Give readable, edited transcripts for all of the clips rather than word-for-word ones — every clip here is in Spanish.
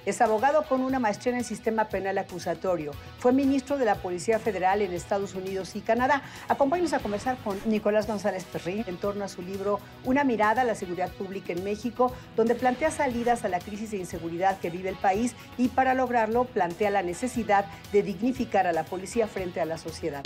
Es abogado con una maestría en el sistema penal acusatorio. Fue ministro de la Policía Federal en Estados Unidos y Canadá. Acompáñanos a conversar con Nicolás González Perrín en torno a su libro Una mirada a la seguridad pública en México, donde plantea salidas a la crisis de inseguridad que vive el país y para lograrlo plantea la necesidad de dignificar a la policía frente a la sociedad.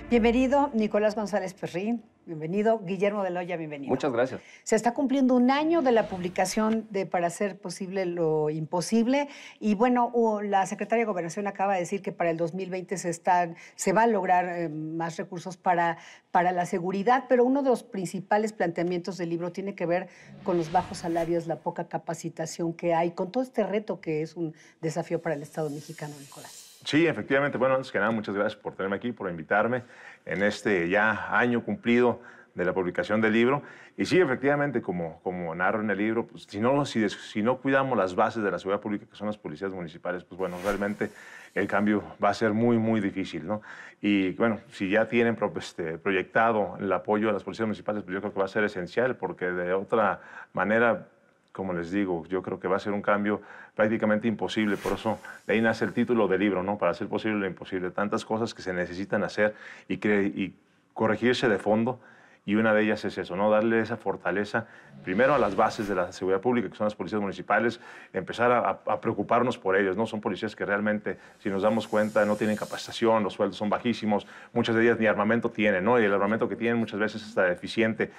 Bienvenido, Nicolás González Perrín. Bienvenido, Guillermo de Loya, bienvenido. Muchas gracias. Se está cumpliendo un año de la publicación de Para hacer posible lo imposible. Y bueno, la secretaria de Gobernación acaba de decir que para el 2020 se va a lograr más recursos para la seguridad, pero uno de los principales planteamientos del libro tiene que ver con los bajos salarios, la poca capacitación que hay, con todo este reto que es un desafío para el Estado mexicano, Nicolás. Sí, efectivamente. Bueno, antes que nada, muchas gracias por tenerme aquí, por invitarme en este ya año cumplido de la publicación del libro. Y sí, efectivamente, como narro en el libro, pues, si no cuidamos las bases de la seguridad pública, que son las policías municipales, pues bueno, realmente el cambio va a ser muy, muy difícil, ¿no? Y bueno, si ya tienen proyectado el apoyo a las policías municipales, pues yo creo que va a ser esencial, porque de otra manera, como les digo, yo creo que va a ser un cambio prácticamente imposible. Por eso de ahí nace el título del libro, ¿no? Para hacer posible lo imposible. Tantas cosas que se necesitan hacer y corregirse de fondo. Y una de ellas es eso, ¿no? Darle esa fortaleza, primero a las bases de la seguridad pública, que son las policías municipales, empezar a preocuparnos por ellos, ¿no? Son policías que realmente, si nos damos cuenta, no tienen capacitación, los sueldos son bajísimos, muchas de ellas ni armamento tienen, ¿no? Y el armamento que tienen muchas veces está deficiente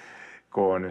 con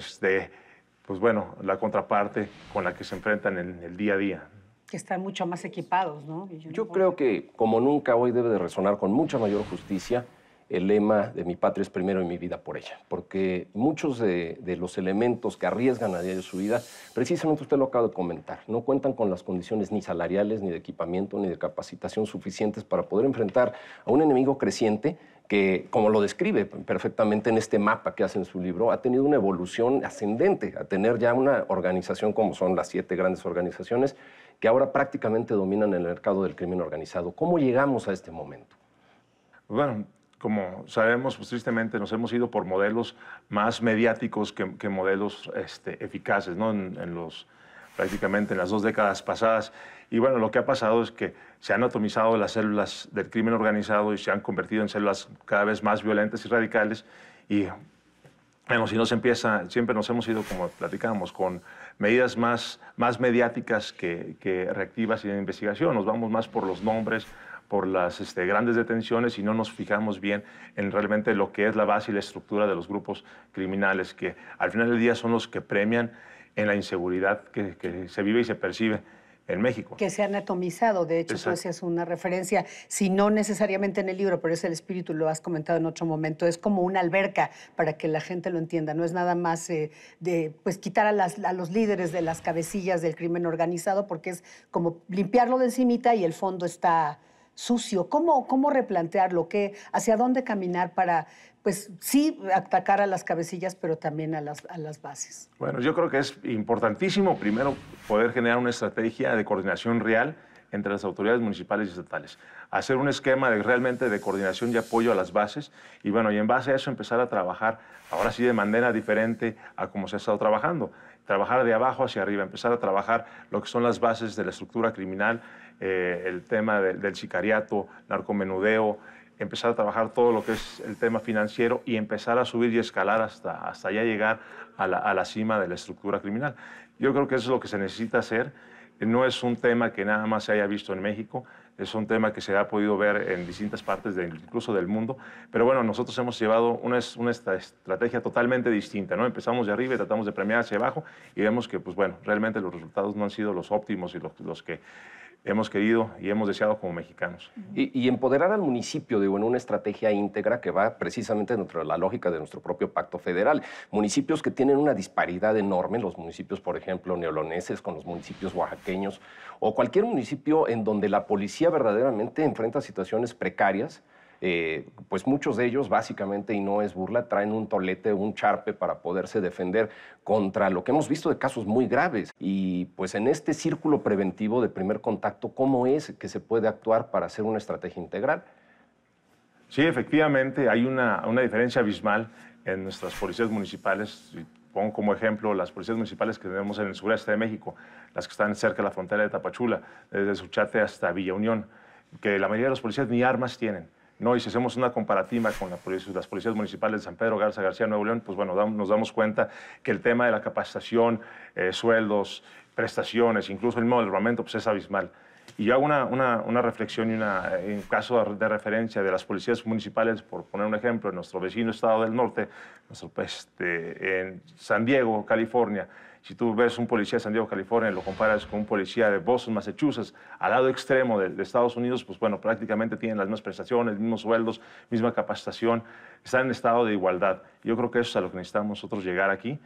pues bueno, la contraparte con la que se enfrentan en el día a día. Que están mucho más equipados, ¿no? Yo creo que, como nunca, hoy debe de resonar con mucha mayor justicia el lema de mi patria es primero y mi vida por ella. Porque muchos de los elementos que arriesgan a diario su vida, precisamente usted lo acaba de comentar, no cuentan con las condiciones ni salariales, ni de equipamiento, ni de capacitación suficientes para poder enfrentar a un enemigo creciente que, como lo describe perfectamente en este mapa que hace en su libro, ha tenido una evolución ascendente, a tener ya una organización como son las 7 grandes organizaciones que ahora prácticamente dominan el mercado del crimen organizado. ¿Cómo llegamos a este momento? Bueno, como sabemos, pues tristemente nos hemos ido por modelos más mediáticos que modelos eficaces, ¿no? Prácticamente en las 2 décadas pasadas. Y bueno, lo que ha pasado es que se han atomizado las células del crimen organizado y se han convertido en células cada vez más violentas y radicales. Y bueno, si no se empieza, siempre nos hemos ido, como platicábamos, con medidas más mediáticas que reactivas y de investigación. Nos vamos más por los nombres, por las grandes detenciones y no nos fijamos bien en realmente lo que es la base y la estructura de los grupos criminales, que al final del día son los que premian en la inseguridad que se vive y se percibe en México. Que se han atomizado, de hecho, tú hacías una referencia, si no necesariamente en el libro, pero es el espíritu, lo has comentado en otro momento, es como una alberca para que la gente lo entienda, no es nada más pues quitar a los líderes de las cabecillas del crimen organizado, porque es como limpiarlo de encimita y el fondo está sucio. ¿Cómo replantearlo? ¿Hacia dónde caminar para, pues sí, atacar a las cabecillas, pero también a las bases? Bueno, yo creo que es importantísimo primero poder generar una estrategia de coordinación real entre las autoridades municipales y estatales. Hacer un esquema realmente de coordinación y apoyo a las bases y bueno, y en base a eso empezar a trabajar, ahora sí de manera diferente a como se ha estado trabajando. Trabajar de abajo hacia arriba, empezar a trabajar lo que son las bases de la estructura criminal, el tema del sicariato, narcomenudeo, empezar a trabajar todo lo que es el tema financiero y empezar a subir y escalar hasta ya llegar a la cima de la estructura criminal. Yo creo que eso es lo que se necesita hacer. No es un tema que nada más se haya visto en México, es un tema que se ha podido ver en distintas partes, incluso del mundo. Pero bueno, nosotros hemos llevado una estrategia totalmente distinta, ¿no? Empezamos de arriba y tratamos de premiar hacia abajo y vemos que, pues bueno, realmente los resultados no han sido los óptimos y los que hemos querido y hemos deseado como mexicanos. Y empoderar al municipio, digo, en una estrategia íntegra que va precisamente dentro de la lógica de nuestro propio pacto federal. Municipios que tienen una disparidad enorme, los municipios, por ejemplo, neoloneses con los municipios oaxaqueños, o cualquier municipio en donde la policía verdaderamente enfrenta situaciones precarias, pues muchos de ellos básicamente, y no es burla, traen un tolete, un charpe para poderse defender contra lo que hemos visto de casos muy graves. Y pues en este círculo preventivo de primer contacto, ¿cómo es que se puede actuar para hacer una estrategia integral? Sí, efectivamente, hay una diferencia abismal en nuestras policías municipales. Pongo como ejemplo las policías municipales que tenemos en el sureste de México, las que están cerca de la frontera de Tapachula, desde Suchate hasta Villa Unión, que la mayoría de los policías ni armas tienen. No, y si hacemos una comparativa con las policías municipales de San Pedro Garza García, Nuevo León, pues bueno, nos damos cuenta que el tema de la capacitación, sueldos, prestaciones, incluso el mismo del armamento, pues es abismal. Y yo hago una reflexión y un caso de referencia de las policías municipales, por poner un ejemplo, en nuestro vecino estado del norte, en San Diego, California. Si tú ves un policía de San Diego, California, y lo comparas con un policía de Boston, Massachusetts, al lado extremo de Estados Unidos, pues bueno, prácticamente tienen las mismas prestaciones, mismos sueldos, misma capacitación, están en estado de igualdad. Yo creo que eso es a lo que necesitamos nosotros llegar aquí,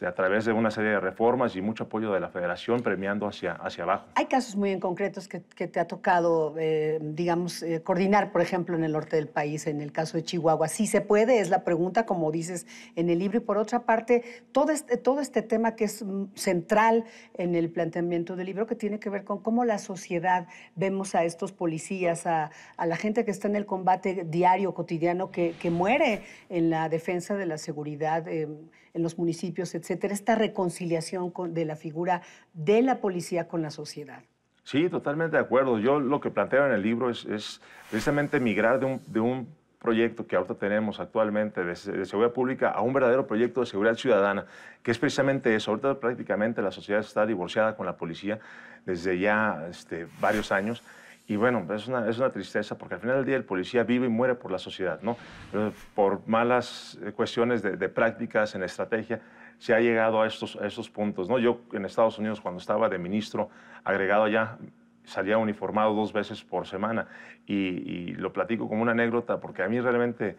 a través de una serie de reformas y mucho apoyo de la Federación, premiando hacia abajo. Hay casos muy en concretos que te ha tocado, digamos, coordinar, por ejemplo, en el norte del país, en el caso de Chihuahua. ¿Sí se puede? Es la pregunta, como dices en el libro. Y por otra parte, todo este tema que es central en el planteamiento del libro, que tiene que ver con cómo la sociedad vemos a estos policías, a la gente que está en el combate diario, cotidiano, que muere en la defensa de la seguridad en los municipios, etcétera, esta reconciliación de la figura de la policía con la sociedad. Sí, totalmente de acuerdo. Yo lo que planteo en el libro es precisamente migrar de un proyecto que ahorita tenemos actualmente de seguridad pública a un verdadero proyecto de seguridad ciudadana, que es precisamente eso. Ahorita prácticamente la sociedad está divorciada con la policía desde ya varios años. Y bueno, es una tristeza porque al final del día el policía vive y muere por la sociedad, ¿no? Pero por malas cuestiones de prácticas en estrategia se ha llegado a estos puntos, ¿no? Yo en Estados Unidos, cuando estaba de ministro agregado allá, salía uniformado 2 veces por semana y lo platico como una anécdota porque a mí realmente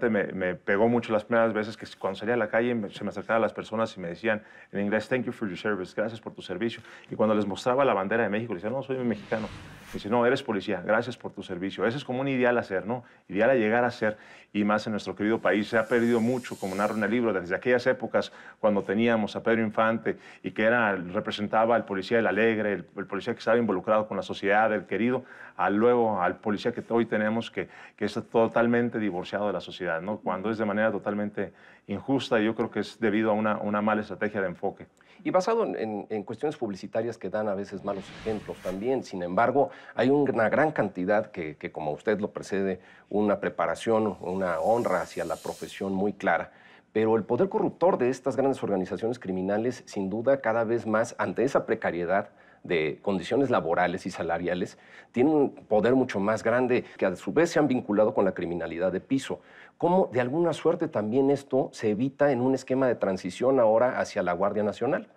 me pegó mucho las primeras veces que cuando salía a la calle se me acercaban las personas y me decían en inglés, thank you for your service, gracias por tu servicio. Y cuando les mostraba la bandera de México, les decía, no, soy mexicano. Me dice, no, eres policía, gracias por tu servicio. Ese es como un ideal a ser, ¿no? Ideal a llegar a ser, y más en nuestro querido país. Se ha perdido mucho, como narro en el libro, desde aquellas épocas cuando teníamos a Pedro Infante y que representaba al policía el alegre, el policía que estaba involucrado con la sociedad, el querido, luego al policía que hoy tenemos que es totalmente divorciado de la sociedad, ¿no? Cuando es de manera totalmente injusta, y yo creo que es debido a una mala estrategia de enfoque. Y basado en cuestiones publicitarias que dan a veces malos ejemplos también. Sin embargo, hay una gran cantidad que como usted lo precede, una preparación, una honra hacia la profesión muy clara. Pero el poder corruptor de estas grandes organizaciones criminales, sin duda, cada vez más, ante esa precariedad de condiciones laborales y salariales, tienen un poder mucho más grande, que a su vez se han vinculado con la criminalidad de piso. ¿Cómo de alguna suerte también esto se evita en un esquema de transición ahora hacia la Guardia Nacional?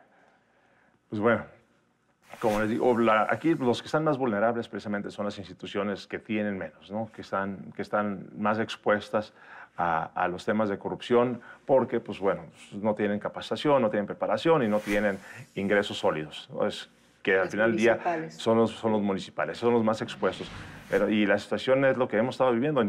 Pues bueno, como les digo, aquí los que están más vulnerables precisamente son las instituciones que tienen menos, ¿no? que están más expuestas a los temas de corrupción porque, pues bueno, no tienen capacitación, no tienen preparación y no tienen ingresos sólidos. Entonces, que al final del día son los municipales, son los más expuestos. Y la situación es lo que hemos estado viviendo,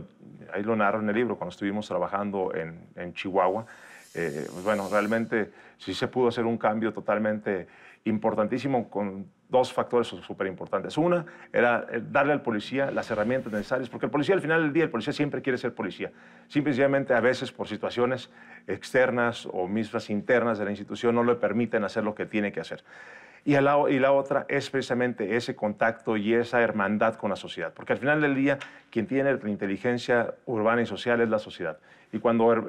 ahí lo narro en el libro, cuando estuvimos trabajando en Chihuahua. Pues bueno, realmente sí se pudo hacer un cambio totalmente importantísimo con 2 factores súper importantes. Una era darle al policía las herramientas necesarias, porque el policía al final del día, el policía siempre quiere ser policía. Simplemente a veces por situaciones externas o mismas internas de la institución no le permiten hacer lo que tiene que hacer. Y la otra es precisamente ese contacto y esa hermandad con la sociedad, porque al final del día quien tiene la inteligencia urbana y social es la sociedad. Y cuando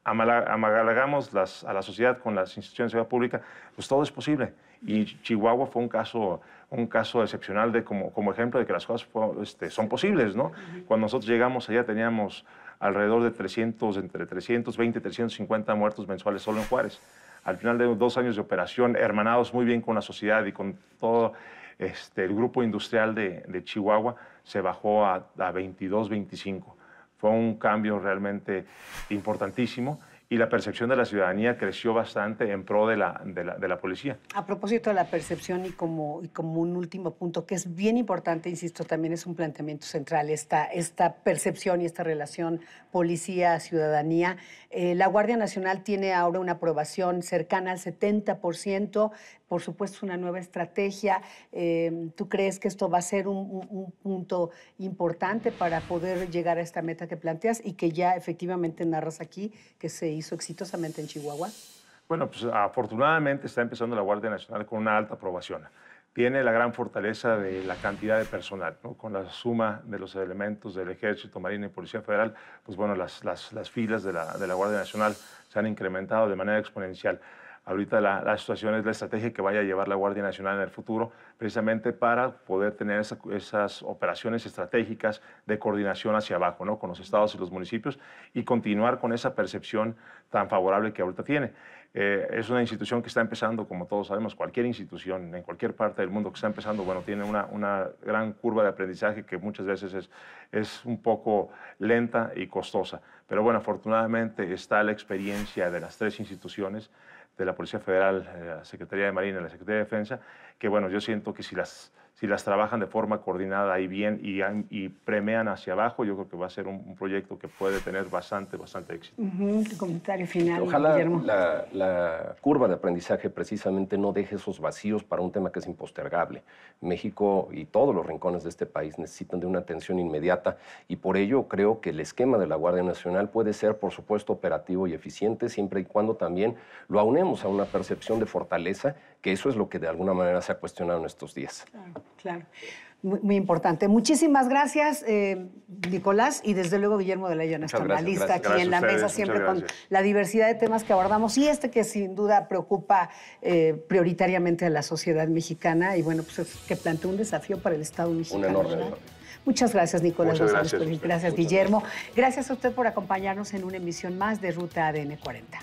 amalgamos a la sociedad con las instituciones de seguridad pública, pues todo es posible. Y Chihuahua fue un caso excepcional como ejemplo de que las cosas son posibles, ¿no? Cuando nosotros llegamos allá teníamos alrededor de entre 320 y 350 muertos mensuales solo en Juárez. Al final de 2 años de operación, hermanados muy bien con la sociedad y con todo el grupo industrial de Chihuahua, se bajó a 22, 25. Fue un cambio realmente importantísimo y la percepción de la ciudadanía creció bastante en pro de la policía. A propósito de la percepción y como un último punto, que es bien importante, insisto, también es un planteamiento central, esta percepción y esta relación policía-ciudadanía. La Guardia Nacional tiene ahora una aprobación cercana al 70%, por supuesto es una nueva estrategia. ¿Tú crees que esto va a ser un punto importante para poder llegar a esta meta que planteas y que ya efectivamente narras aquí, que se hizo exitosamente en Chihuahua? Bueno, pues afortunadamente está empezando la Guardia Nacional con una alta aprobación. Tiene la gran fortaleza de la cantidad de personal, ¿no? Con la suma de los elementos del Ejército, Marina y Policía Federal, pues bueno, las filas de la Guardia Nacional se han incrementado de manera exponencial. Ahorita la situación es la estrategia que vaya a llevar la Guardia Nacional en el futuro, precisamente para poder tener esas operaciones estratégicas de coordinación hacia abajo, ¿no? Con los estados y los municipios, y continuar con esa percepción tan favorable que ahorita tiene. Es una institución que está empezando, como todos sabemos, cualquier institución en cualquier parte del mundo que está empezando, bueno, tiene una gran curva de aprendizaje que muchas veces es un poco lenta y costosa. Pero bueno, afortunadamente está la experiencia de las tres instituciones, de la Policía Federal, la Secretaría de Marina y la Secretaría de Defensa, que bueno, yo siento que si las trabajan de forma coordinada y bien y premian hacia abajo, yo creo que va a ser un proyecto que puede tener bastante éxito. Tu comentario final, Ojalá Guillermo. la curva de aprendizaje precisamente no deje esos vacíos para un tema que es impostergable. México y todos los rincones de este país necesitan de una atención inmediata y por ello creo que el esquema de la Guardia Nacional puede ser, por supuesto, operativo y eficiente, siempre y cuando también lo aunemos a una percepción de fortaleza, que eso es lo que de alguna manera se ha cuestionado en estos días. Claro. Muy importante. Muchísimas gracias, Nicolás, y desde luego Guillermo de Leya, nuestro analista aquí en la mesa, siempre con la diversidad de temas que abordamos y que sin duda preocupa prioritariamente a la sociedad mexicana y bueno, pues que plantea un desafío para el Estado mexicano. Un enorme. Muchas gracias, Nicolás. Muchas gracias. Gracias, Guillermo. Gracias a usted por acompañarnos en una emisión más de Ruta ADN 40.